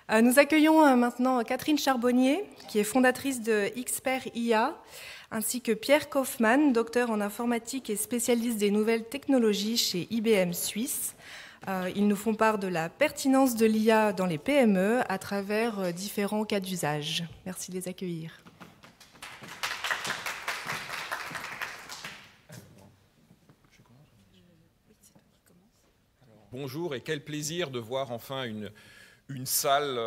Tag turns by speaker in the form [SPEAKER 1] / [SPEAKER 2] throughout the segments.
[SPEAKER 1] Nous accueillons maintenant Catherine Charbonnier, qui est fondatrice de Expert IA, ainsi que Pierre Kaufmann, docteur en informatique et spécialiste des nouvelles technologies chez IBM Suisse. Ils nous font part de la pertinence de l'IA dans les PME à travers différents cas d'usage. Merci de les accueillir.
[SPEAKER 2] Bonjour et quel plaisir de voir enfin une salle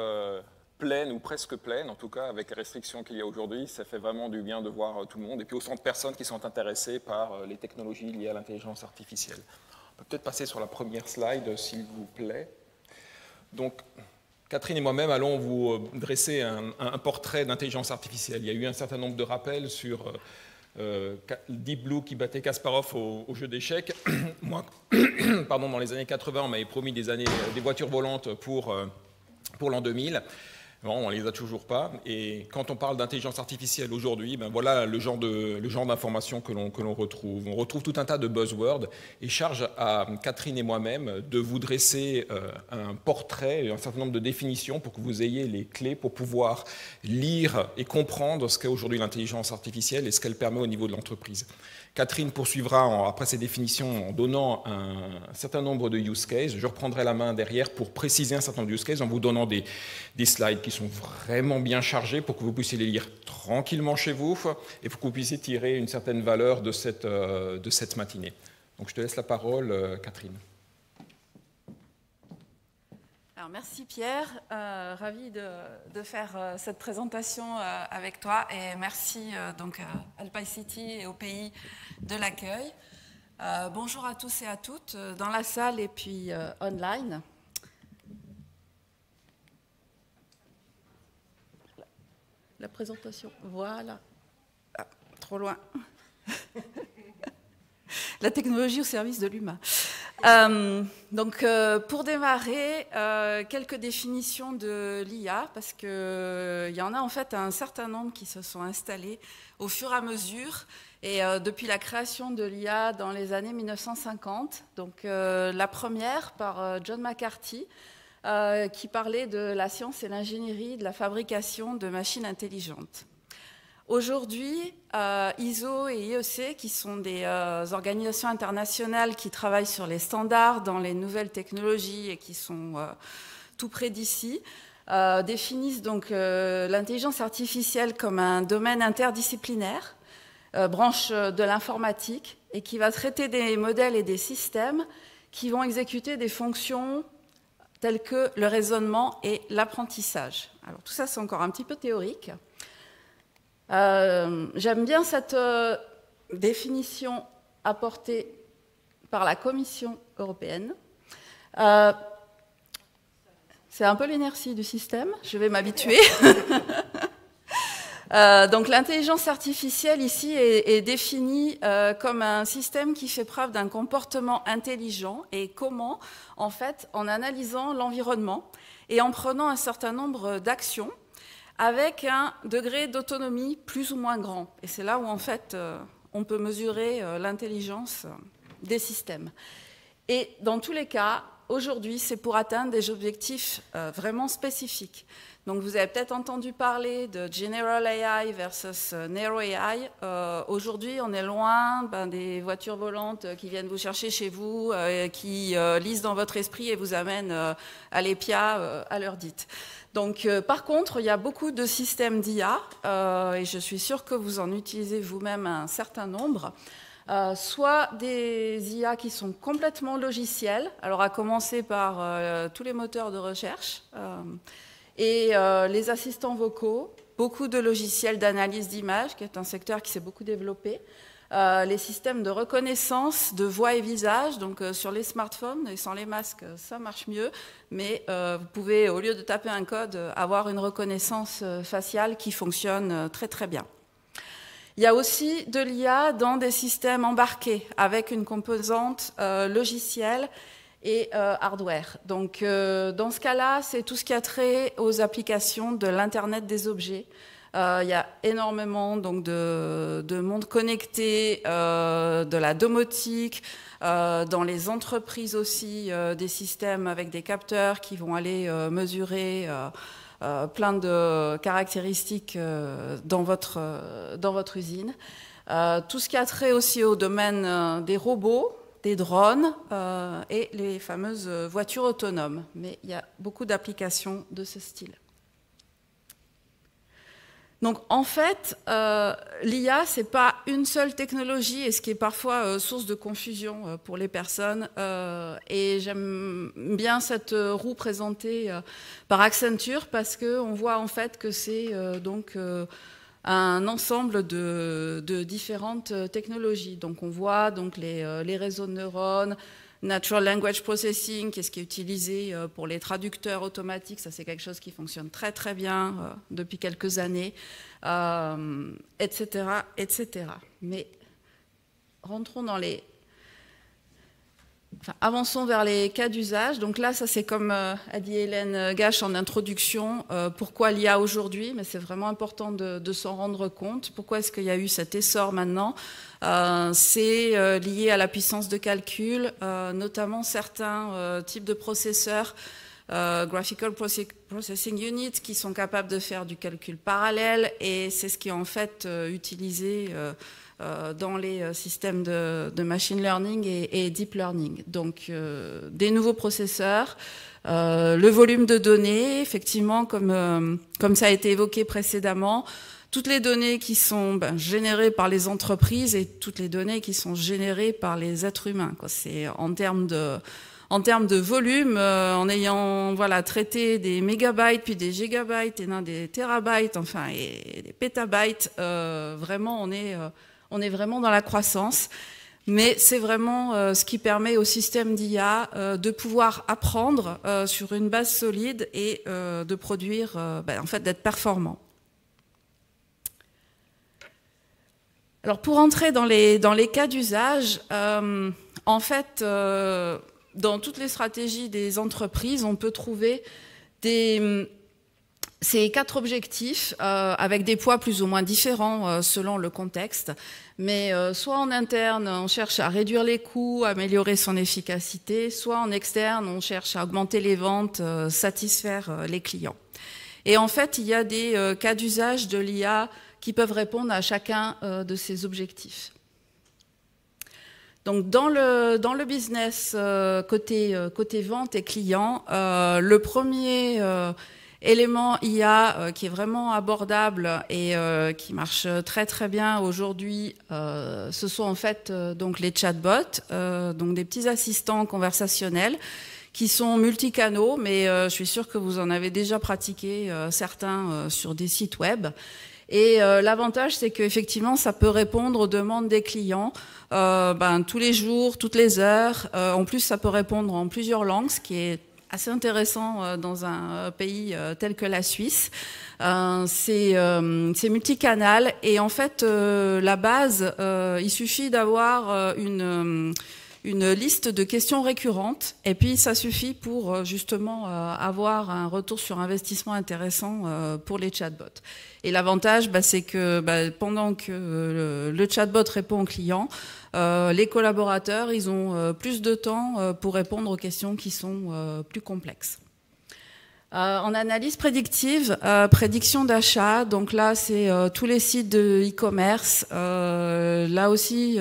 [SPEAKER 2] pleine ou presque pleine, en tout cas avec les restrictions qu'il y a aujourd'hui. Ça fait vraiment du bien de voir tout le monde et puis autant de personnes qui sont intéressées par les technologies liées à l'intelligence artificielle. On peut peut-être passer sur la première slide, s'il vous plaît. Donc, Catherine et moi-même allons vous dresser un portrait d'intelligence artificielle. Il y a eu un certain nombre de rappels sur Deep Blue qui battait Kasparov au jeu d'échecs. Moi, pardon, dans les années 80, on m'avait promis des voitures volantes pour l'an 2000. Bon, on ne les a toujours pas. Et quand on parle d'intelligence artificielle aujourd'hui, ben voilà le genre d'informations que l'on retrouve. On retrouve tout un tas de buzzwords et charge à Catherine et moi-même de vous dresser un portrait, un certain nombre de définitions pour que vous ayez les clés pour pouvoir lire et comprendre ce qu'est aujourd'hui l'intelligence artificielle et ce qu'elle permet au niveau de l'entreprise. Catherine poursuivra après ces définitions en donnant un certain nombre de use cases. Je reprendrai la main derrière pour préciser un certain nombre de use cases en vous donnant des slides qui sont vraiment bien chargés pour que vous puissiez les lire tranquillement chez vous et pour que vous puissiez tirer une certaine valeur de cette matinée. Donc je te laisse la parole, Catherine.
[SPEAKER 3] Alors, merci Pierre, ravi de faire cette présentation avec toi et merci donc à Alpicity et au pays de l'accueil. Bonjour à tous et à toutes dans la salle et puis online. La présentation, voilà. Ah, trop loin. La technologie au service de l'humain. Donc, pour démarrer, quelques définitions de l'IA, parce qu'il y en a en fait un certain nombre qui se sont installés au fur et à mesure, et depuis la création de l'IA dans les années 1950. Donc, la première par John McCarthy, qui parlait de la science et l'ingénierie de la fabrication de machines intelligentes. Aujourd'hui, ISO et IEC, qui sont des organisations internationales qui travaillent sur les standards dans les nouvelles technologies et qui sont tout près d'ici, définissent donc l'intelligence artificielle comme un domaine interdisciplinaire, branche de l'informatique, et qui va traiter des modèles et des systèmes qui vont exécuter des fonctions telles que le raisonnement et l'apprentissage. Alors tout ça, c'est encore un petit peu théorique. J'aime bien cette définition apportée par la Commission européenne. C'est un peu l'inertie du système, je vais m'habituer. Donc l'intelligence artificielle ici est définie comme un système qui fait preuve d'un comportement intelligent et comment, en fait, en analysant l'environnement et en prenant un certain nombre d'actions avec un degré d'autonomie plus ou moins grand. Et c'est là où, en fait, on peut mesurer l'intelligence des systèmes. Et dans tous les cas, aujourd'hui, c'est pour atteindre des objectifs vraiment spécifiques. Donc, vous avez peut-être entendu parler de General AI versus Narrow AI. Aujourd'hui, on est loin des voitures volantes qui viennent vous chercher chez vous, qui lisent dans votre esprit et vous amènent à l'EPIA à l'heure dite. Donc, par contre, il y a beaucoup de systèmes d'IA, et je suis sûre que vous en utilisez vous-même un certain nombre, soit des IA qui sont complètement logiciels, alors à commencer par tous les moteurs de recherche, et les assistants vocaux, beaucoup de logiciels d'analyse d'images, qui est un secteur qui s'est beaucoup développé, les systèmes de reconnaissance de voix et visage, donc sur les smartphones, et sans les masques, ça marche mieux, mais vous pouvez, au lieu de taper un code, avoir une reconnaissance faciale qui fonctionne très très bien. Il y a aussi de l'IA dans des systèmes embarqués, avec une composante logicielle et hardware. Donc, dans ce cas-là, c'est tout ce qui a trait aux applications de l'Internet des objets. Il y a énormément donc, de monde connecté, de la domotique, dans les entreprises aussi, des systèmes avec des capteurs qui vont aller mesurer plein de caractéristiques dans votre usine. Tout ce qui a trait aussi au domaine des robots, des drones et les fameuses voitures autonomes. Mais il y a beaucoup d'applications de ce style. Donc en fait, l'IA, ce n'est pas une seule technologie, et ce qui est parfois source de confusion pour les personnes. Et j'aime bien cette roue présentée par Accenture, parce qu'on voit en fait que c'est un ensemble de différentes technologies. Donc on voit donc les réseaux de neurones, Natural Language Processing, qui est ce qui est utilisé pour les traducteurs automatiques. Ça, c'est quelque chose qui fonctionne très très bien depuis quelques années, etc., etc. Mais rentrons dans les... Enfin, avançons vers les cas d'usage. Donc là, ça c'est comme a dit Hélène Gache en introduction, pourquoi l'IA aujourd'hui, mais c'est vraiment important de s'en rendre compte. Pourquoi est-ce qu'il y a eu cet essor maintenant? C'est lié à la puissance de calcul, notamment certains types de processeurs, Graphical Processing Units, qui sont capables de faire du calcul parallèle, et c'est ce qui est en fait utilisé dans les systèmes de machine learning et deep learning. Donc des nouveaux processeurs, le volume de données, effectivement, comme ça a été évoqué précédemment, toutes les données qui sont générées par les entreprises et toutes les données qui sont générées par les êtres humains. C'est en termes de volume, en ayant traité des mégabytes, puis des gigabytes, et des terabytes, enfin, et des pétabytes, vraiment, on est vraiment dans la croissance. Mais c'est vraiment ce qui permet au système d'IA de pouvoir apprendre sur une base solide et de produire, en fait, d'être performant. Alors, pour entrer dans les cas d'usage, en fait, dans toutes les stratégies des entreprises, on peut trouver ces 4 objectifs avec des poids plus ou moins différents selon le contexte. Mais soit en interne, on cherche à réduire les coûts, améliorer son efficacité, soit en externe, on cherche à augmenter les ventes, satisfaire les clients. Et en fait, il y a des cas d'usage de l'IA qui peuvent répondre à chacun de ces objectifs. Donc dans le business côté vente et client, le premier élément IA qui est vraiment abordable et qui marche très très bien aujourd'hui, ce sont en fait donc les chatbots, donc des petits assistants conversationnels qui sont multicanaux, mais je suis sûre que vous en avez déjà pratiqué certains sur des sites web. Et l'avantage, c'est qu'effectivement, ça peut répondre aux demandes des clients tous les jours, toutes les heures. En plus, ça peut répondre en plusieurs langues, ce qui est assez intéressant dans un pays tel que la Suisse. C'est multicanal et en fait, la base, il suffit d'avoir une liste de questions récurrentes et puis ça suffit pour justement avoir un retour sur investissement intéressant pour les chatbots. Et l'avantage, c'est que pendant que le chatbot répond aux clients, les collaborateurs, ils ont plus de temps pour répondre aux questions qui sont plus complexes. En analyse prédictive, prédiction d'achat, donc là c'est tous les sites de e-commerce, là aussi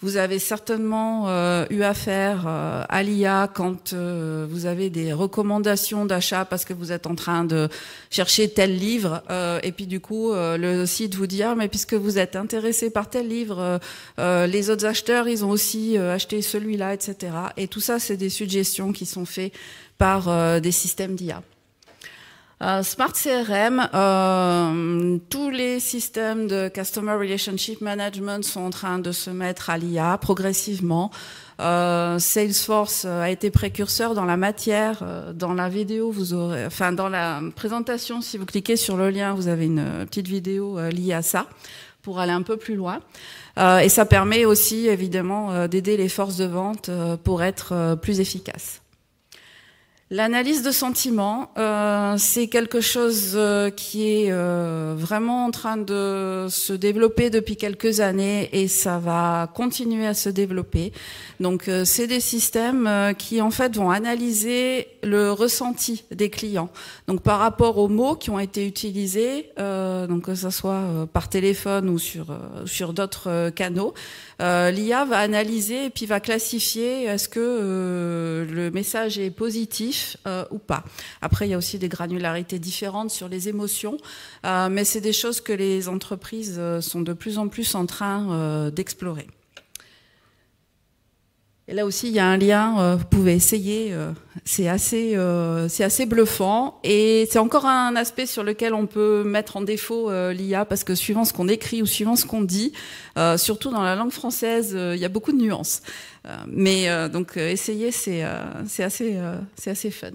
[SPEAKER 3] vous avez certainement eu affaire à l'IA quand vous avez des recommandations d'achat parce que vous êtes en train de chercher tel livre et puis du coup le site vous dit « Ah, mais puisque vous êtes intéressé par tel livre, les autres acheteurs, ils ont aussi acheté celui-là, etc. » Et tout ça, c'est des suggestions qui sont faites par des systèmes d'IA. Smart CRM, tous les systèmes de Customer Relationship Management sont en train de se mettre à l'IA progressivement. Salesforce a été précurseur dans la matière. Dans la vidéo, vous aurez, enfin dans la présentation, si vous cliquez sur le lien, vous avez une petite vidéo liée à ça pour aller un peu plus loin. Et ça permet aussi évidemment d'aider les forces de vente pour être plus efficaces. L'analyse de sentiments, c'est quelque chose qui est vraiment en train de se développer depuis quelques années et ça va continuer à se développer. Donc, c'est des systèmes qui, en fait, vont analyser le ressenti des clients. Donc, par rapport aux mots qui ont été utilisés, donc que ce soit par téléphone ou sur d'autres canaux, l'IA va analyser et puis va classifier est-ce que le message est positif ou pas. Après, il y a aussi des granularités différentes sur les émotions, mais c'est des choses que les entreprises sont de plus en plus en train d'explorer. Et là aussi, il y a un lien, vous pouvez essayer, c'est assez bluffant. Et c'est encore un aspect sur lequel on peut mettre en défaut l'IA, parce que suivant ce qu'on écrit ou suivant ce qu'on dit, surtout dans la langue française, il y a beaucoup de nuances. Donc, essayer, c'est assez fun.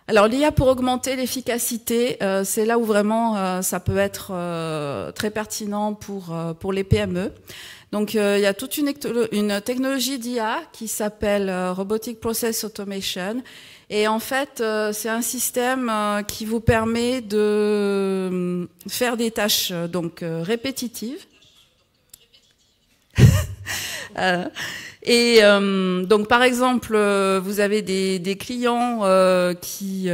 [SPEAKER 3] Alors l'IA pour augmenter l'efficacité, c'est là où vraiment ça peut être très pertinent pour les PME. Donc il y a toute une technologie d'IA qui s'appelle Robotic Process Automation. Et en fait, c'est un système qui vous permet de faire des tâches répétitives. Donc par exemple, vous avez des clients qui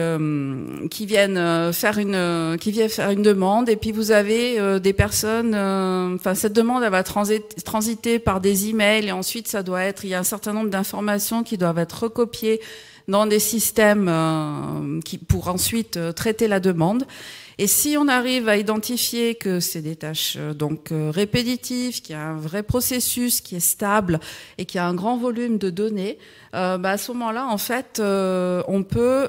[SPEAKER 3] viennent faire une demande, et puis vous avez des personnes. Enfin, cette demande elle va transiter par des emails, et ensuite il y a un certain nombre d'informations qui doivent être recopiées dans des systèmes pour ensuite traiter la demande. Et si on arrive à identifier que c'est des tâches répétitives, qu'il y a un vrai processus qui est stable et qu'il y a un grand volume de données, à ce moment-là, en fait, on peut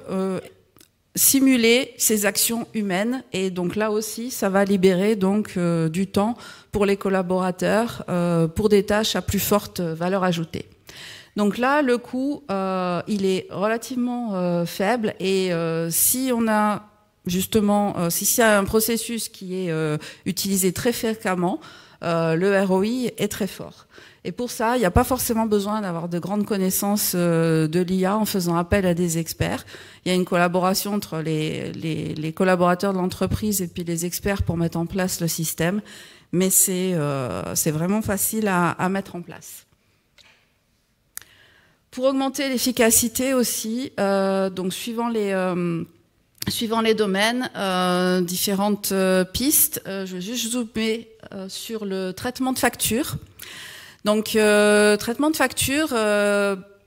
[SPEAKER 3] simuler ces actions humaines. Et donc là aussi, ça va libérer du temps pour les collaborateurs pour des tâches à plus forte valeur ajoutée. Donc là, le coût, il est relativement faible, et si on a justement, si c'est un processus qui est utilisé très fréquemment, le ROI est très fort. Et pour ça, il n'y a pas forcément besoin d'avoir de grandes connaissances de l'IA en faisant appel à des experts. Il y a une collaboration entre les collaborateurs de l'entreprise et puis les experts pour mettre en place le système, mais c'est vraiment facile à mettre en place. Pour augmenter l'efficacité aussi, donc suivant les domaines, différentes pistes. Je vais juste zoomer sur le traitement de factures. Donc, traitement de factures,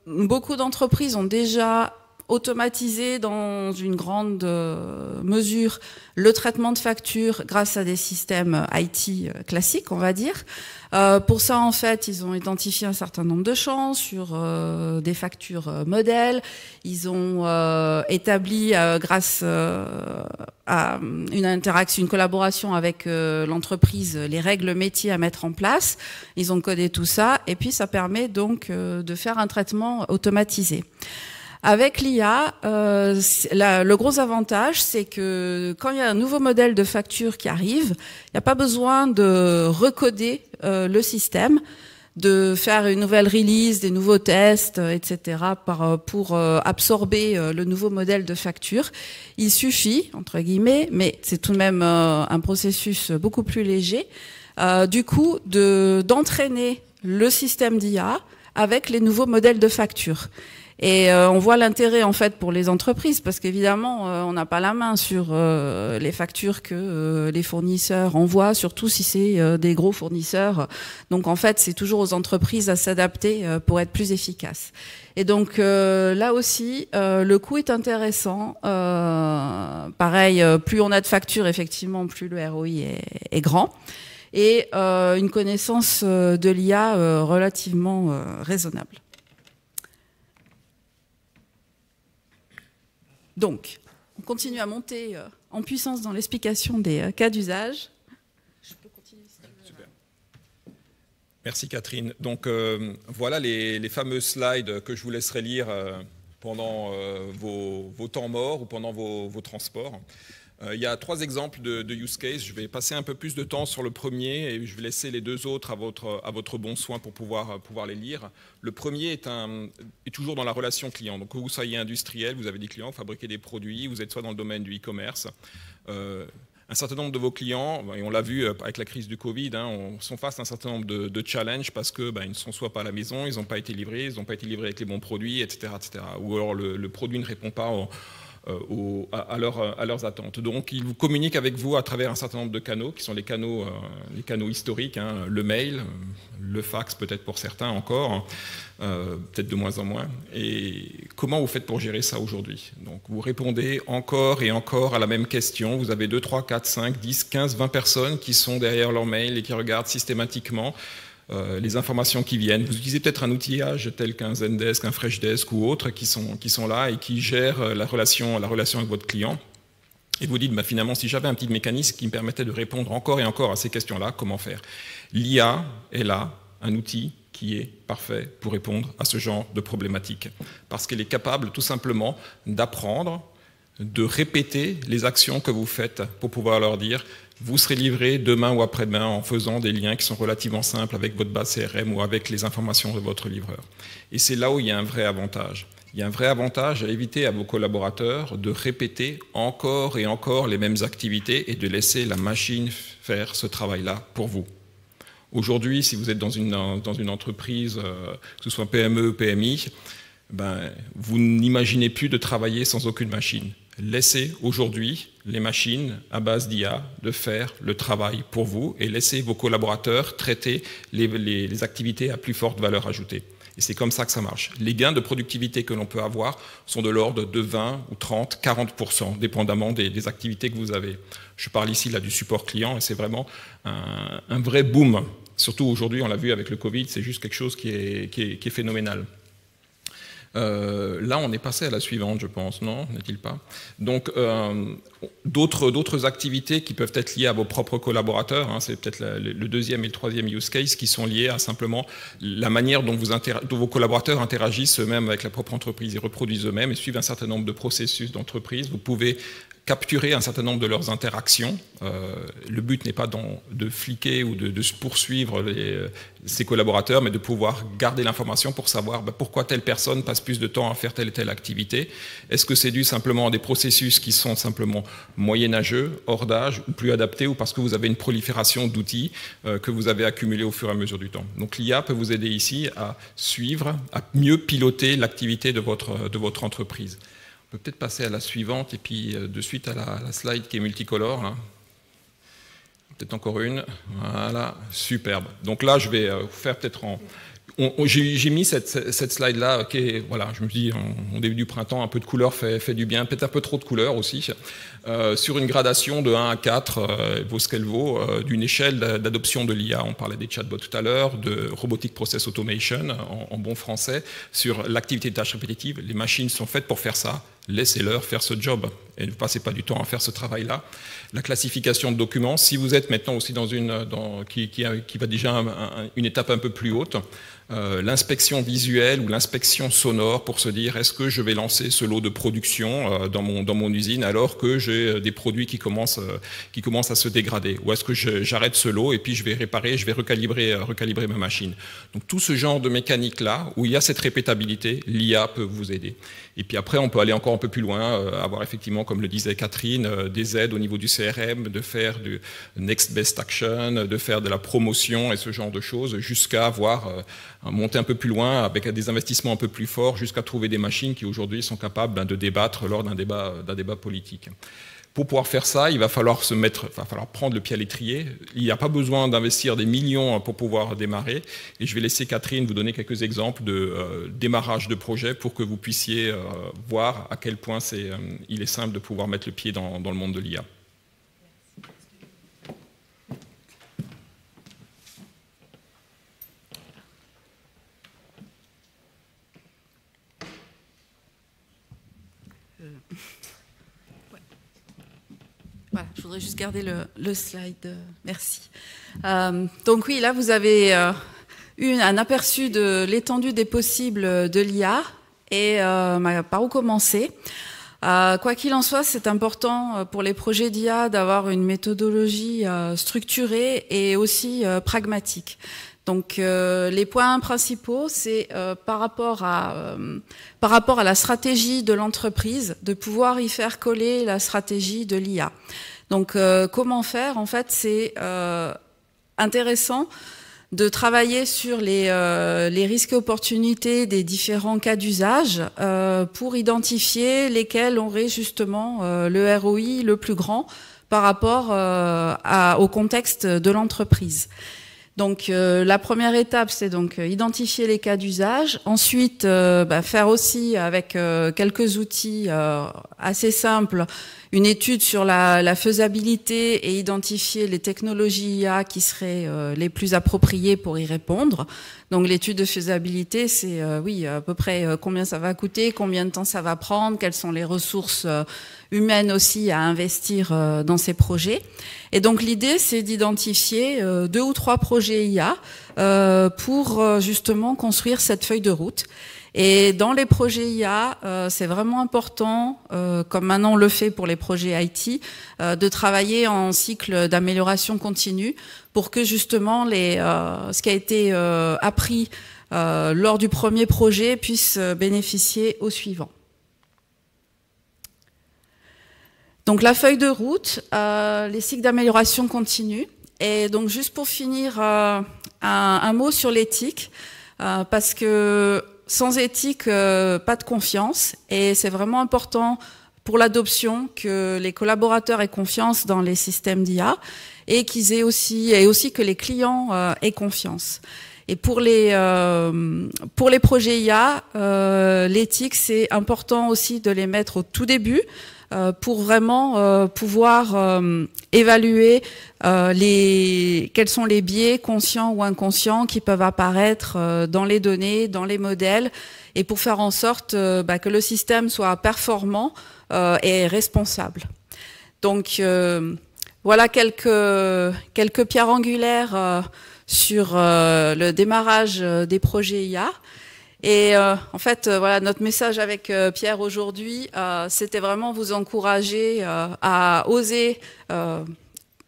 [SPEAKER 3] beaucoup d'entreprises ont déjà automatisé dans une grande mesure le traitement de factures grâce à des systèmes IT classiques, on va dire. Pour ça, en fait, ils ont identifié un certain nombre de champs sur des factures modèles. Ils ont établi, grâce à une collaboration avec l'entreprise, les règles métiers à mettre en place. Ils ont codé tout ça, et puis ça permet donc de faire un traitement automatisé. Avec l'IA, le gros avantage, c'est que quand il y a un nouveau modèle de facture qui arrive, il n'y a pas besoin de recoder le système, de faire une nouvelle release, des nouveaux tests, etc. pour absorber le nouveau modèle de facture. Il suffit, entre guillemets, mais c'est tout de même un processus beaucoup plus léger, du coup, d'entraîner le système d'IA avec les nouveaux modèles de facture. Et on voit l'intérêt en fait pour les entreprises, parce qu'évidemment on n'a pas la main sur les factures que les fournisseurs envoient, surtout si c'est des gros fournisseurs. Donc en fait c'est toujours aux entreprises à s'adapter pour être plus efficaces. Et donc là aussi le coût est intéressant. Pareil, plus on a de factures, effectivement, plus le ROI est grand. Et une connaissance de l'IA relativement raisonnable. Donc, on continue à monter en puissance dans l'explication des cas d'usage. Je peux continuer si tu veux.
[SPEAKER 2] Super. Merci Catherine. Donc voilà les fameuses slides que je vous laisserai lire pendant vos temps morts ou pendant vos transports. Il y a 3 exemples de use case. Je vais passer un peu plus de temps sur le premier et je vais laisser les 2 autres à votre bon soin pour pouvoir les lire. Le premier est toujours dans la relation client. Donc que vous soyez industriel, vous avez des clients, vous fabriquez des produits, vous êtes soit dans le domaine du e-commerce. Un certain nombre de vos clients, et on l'a vu avec la crise du Covid, sont face à un certain nombre de challenges parce qu'ils ne sont soit pas à la maison, ils n'ont pas été livrés, ils n'ont pas été livrés avec les bons produits, etc. Ou alors le produit ne répond pas à leurs attentes. Donc, ils vous communiquent avec vous à travers un certain nombre de canaux, qui sont les canaux historiques, le mail, le fax peut-être pour certains encore, peut-être de moins en moins. Et comment vous faites pour gérer ça aujourd'hui? Donc, vous répondez encore et encore à la même question. Vous avez 2, 3, 4, 5, 10, 15, 20 personnes qui sont derrière leur mail et qui regardent systématiquement les informations qui viennent. Vous utilisez peut-être un outillage tel qu'un Zendesk, un Freshdesk ou autre qui sont là et qui gèrent la relation avec votre client. Et vous dites, finalement, si j'avais un petit mécanisme qui me permettait de répondre encore et encore à ces questions-là, comment faire? L'IA est là, un outil qui est parfait pour répondre à ce genre de problématiques. Parce qu'elle est capable tout simplement d'apprendre, de répéter les actions que vous faites pour pouvoir leur dire vous serez livré demain ou après-demain en faisant des liens qui sont relativement simples avec votre base CRM ou avec les informations de votre livreur. Et c'est là où il y a un vrai avantage. Il y a un vrai avantage à éviter à vos collaborateurs de répéter encore et encore les mêmes activités et de laisser la machine faire ce travail-là pour vous. Aujourd'hui, si vous êtes dans une entreprise, que ce soit PME, PMI, vous n'imaginez plus de travailler sans aucune machine. Laissez aujourd'hui les machines à base d'IA de faire le travail pour vous et laissez vos collaborateurs traiter les activités à plus forte valeur ajoutée. Et c'est comme ça que ça marche. Les gains de productivité que l'on peut avoir sont de l'ordre de 20 ou 30, 40%, dépendamment des activités que vous avez. Je parle ici là, du support client et c'est vraiment un vrai boom. Surtout aujourd'hui, on l'a vu avec le Covid, c'est juste quelque chose qui est phénoménal. Là, on est passé à la suivante, je pense, non? N'est-il pas? Donc, d'autres activités qui peuvent être liées à vos propres collaborateurs, c'est peut-être le deuxième et le troisième use case, qui sont liés à simplement la manière dont vos collaborateurs interagissent eux-mêmes avec la propre entreprise. Ils reproduisent eux-mêmes et suivent un certain nombre de processus d'entreprise. Vous pouvez capturer un certain nombre de leurs interactions. Le but n'est pas de fliquer ou de poursuivre ses collaborateurs, mais de pouvoir garder l'information pour savoir pourquoi telle personne passe plus de temps à faire telle et telle activité. Est-ce que c'est dû simplement à des processus qui sont simplement moyenâgeux, hors d'âge, ou plus adaptés, ou parce que vous avez une prolifération d'outils que vous avez accumulés au fur et à mesure du temps. Donc l'IA peut vous aider ici à suivre, à mieux piloter l'activité de votre entreprise. On peut peut-être passer à la suivante et puis de suite à la slide qui est multicolore. Là. Peut-être encore une. Voilà, superbe. Donc là, je vais vous faire peut-être en... J'ai mis cette slide-là, voilà, je me dis, au début du printemps, un peu de couleur fait du bien, peut-être un peu trop de couleur aussi, sur une gradation de 1 à 4, vaut ce qu'elle vaut, d'une échelle d'adoption de l'IA. On parlait des chatbots tout à l'heure, de Robotic Process Automation, en bon français, sur l'activité de tâches répétitives. Les machines sont faites pour faire ça. Laissez-leur faire ce job et ne passez pas du temps à faire ce travail-là. La classification de documents, si vous êtes maintenant aussi qui va déjà une étape un peu plus haute, l'inspection visuelle ou l'inspection sonore pour se dire est-ce que je vais lancer ce lot de production dans mon usine alors que j'ai des produits qui commencent à se dégrader, ou est-ce que j'arrête ce lot et puis je vais réparer, je vais recalibrer ma machine. Donc tout ce genre de mécanique-là, où il y a cette répétabilité, l'IA peut vous aider. Et puis après, on peut aller encore un peu plus loin, avoir effectivement, comme le disait Catherine, des aides au niveau du CRM, de faire du Next Best Action, de faire de la promotion et ce genre de choses, jusqu'à monter un peu plus loin avec des investissements un peu plus forts, jusqu'à trouver des machines qui aujourd'hui sont capables de débattre lors d'un débat politique. Pour pouvoir faire ça, il va falloir prendre le pied à l'étrier. Il n'y a pas besoin d'investir des millions pour pouvoir démarrer. Et je vais laisser Catherine vous donner quelques exemples de démarrage de projet pour que vous puissiez voir à quel point il est simple de pouvoir mettre le pied dans le monde de l'IA.
[SPEAKER 3] Voilà, je voudrais juste garder le slide. Merci. Donc oui, là, vous avez eu un aperçu de l'étendue des possibles de l'IA et par où commencer. Quoi qu'il en soit, c'est important pour les projets d'IA d'avoir une méthodologie structurée et aussi pragmatique. Donc les points principaux, c'est par rapport à la stratégie de l'entreprise, de pouvoir y faire coller la stratégie de l'IA. Donc comment faire? En fait, c'est intéressant de travailler sur les risques et opportunités des différents cas d'usage pour identifier lesquels auraient justement le ROI le plus grand par rapport au contexte de l'entreprise. Donc la première étape, c'est donc identifier les cas d'usage. Ensuite, faire aussi avec quelques outils assez simples une étude sur la faisabilité et identifier les technologies IA qui seraient les plus appropriées pour y répondre. Donc l'étude de faisabilité, c'est à peu près combien ça va coûter, combien de temps ça va prendre, quelles sont les ressources humaines aussi à investir dans ces projets. Et donc l'idée, c'est d'identifier 2 ou 3 projets IA pour justement construire cette feuille de route. Et dans les projets IA, c'est vraiment important, comme maintenant on le fait pour les projets IT, de travailler en cycle d'amélioration continue pour que justement ce qui a été appris lors du premier projet puisse bénéficier au suivant. Donc la feuille de route, les cycles d'amélioration continue. Et donc juste pour finir, un mot sur l'éthique, parce que sans éthique, pas de confiance. Et c'est vraiment important pour l'adoption que les collaborateurs aient confiance dans les systèmes d'IA et qu'ils aient aussi que les clients aient confiance. Et pour les projets IA, l'éthique, c'est important aussi de les mettre au tout début pour vraiment pouvoir évaluer quels sont les biais conscients ou inconscients qui peuvent apparaître dans les données, dans les modèles, et pour faire en sorte que le système soit performant et responsable. Donc voilà quelques pierres angulaires sur le démarrage des projets IA. Et en fait, voilà, notre message avec Pierre aujourd'hui, c'était vraiment vous encourager à oser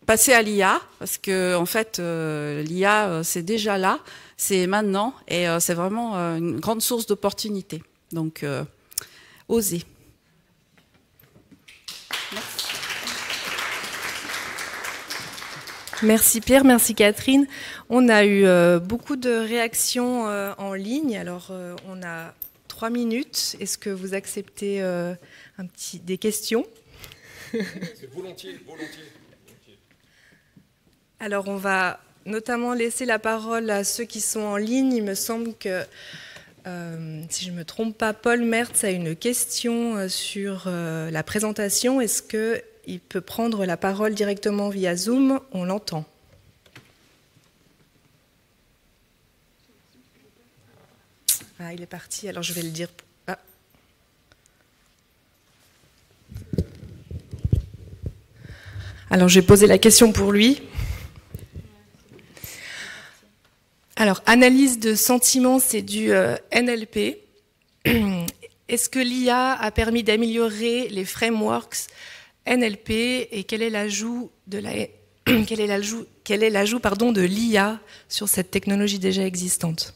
[SPEAKER 3] passer à l'IA, parce que en fait, l'IA, c'est déjà là, c'est maintenant, et c'est vraiment une grande source d'opportunités. Donc, osez.
[SPEAKER 1] Merci Pierre, merci Catherine. On a eu beaucoup de réactions en ligne. Alors, on a 3 minutes. Est-ce que vous acceptez des questions?
[SPEAKER 2] Volontiers.
[SPEAKER 1] Alors, on va notamment laisser la parole à ceux qui sont en ligne. Il me semble que, si je ne me trompe pas, Paul Mertz a une question sur la présentation. Est-ce qu'il peut prendre la parole directement via Zoom? On l'entend. Ah, il est parti, alors je vais le dire. Ah. Alors, je vais poser la question pour lui. Alors, analyse de sentiments, c'est du NLP. Est-ce que l'IA a permis d'améliorer les frameworks NLP et quel est l'ajout de l'IA sur cette technologie déjà existante?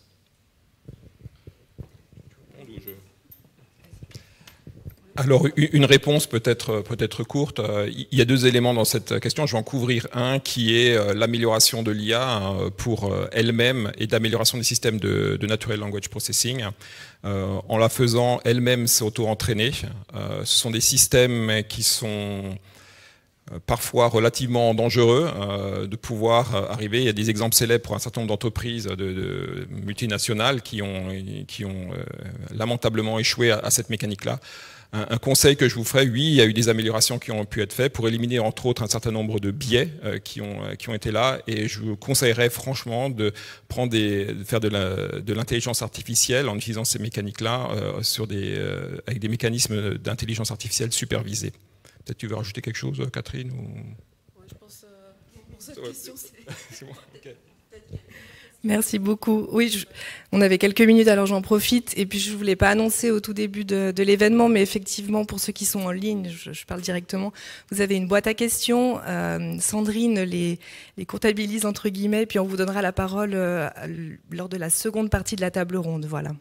[SPEAKER 2] Alors, une réponse peut-être courte. Il y a 2 éléments dans cette question. Je vais en couvrir un qui est l'amélioration de l'IA pour elle-même et d'amélioration des systèmes de Natural Language Processing. En la faisant elle-même s'auto-entraîner. Ce sont des systèmes qui sont parfois relativement dangereux de pouvoir arriver. Il y a des exemples célèbres pour un certain nombre d'entreprises de multinationales qui ont lamentablement échoué à cette mécanique-là. Un conseil que je vous ferai, oui, il y a eu des améliorations qui ont pu être faites pour éliminer entre autres un certain nombre de biais qui ont été là, et je vous conseillerais franchement de faire de l'intelligence artificielle en utilisant ces mécaniques-là avec des mécanismes d'intelligence artificielle supervisés. Peut-être tu veux rajouter quelque chose, Catherine ou...
[SPEAKER 3] Je pense pour cette question, c'est...
[SPEAKER 2] C'est bon, okay.
[SPEAKER 1] Merci beaucoup. Oui, on avait quelques minutes, alors j'en profite. Et puis, je ne voulais pas annoncer au tout début de l'événement, mais effectivement, pour ceux qui sont en ligne, je parle directement, vous avez une boîte à questions. Sandrine les comptabilise, entre guillemets, puis on vous donnera la parole lors de la seconde partie de la table ronde. Voilà.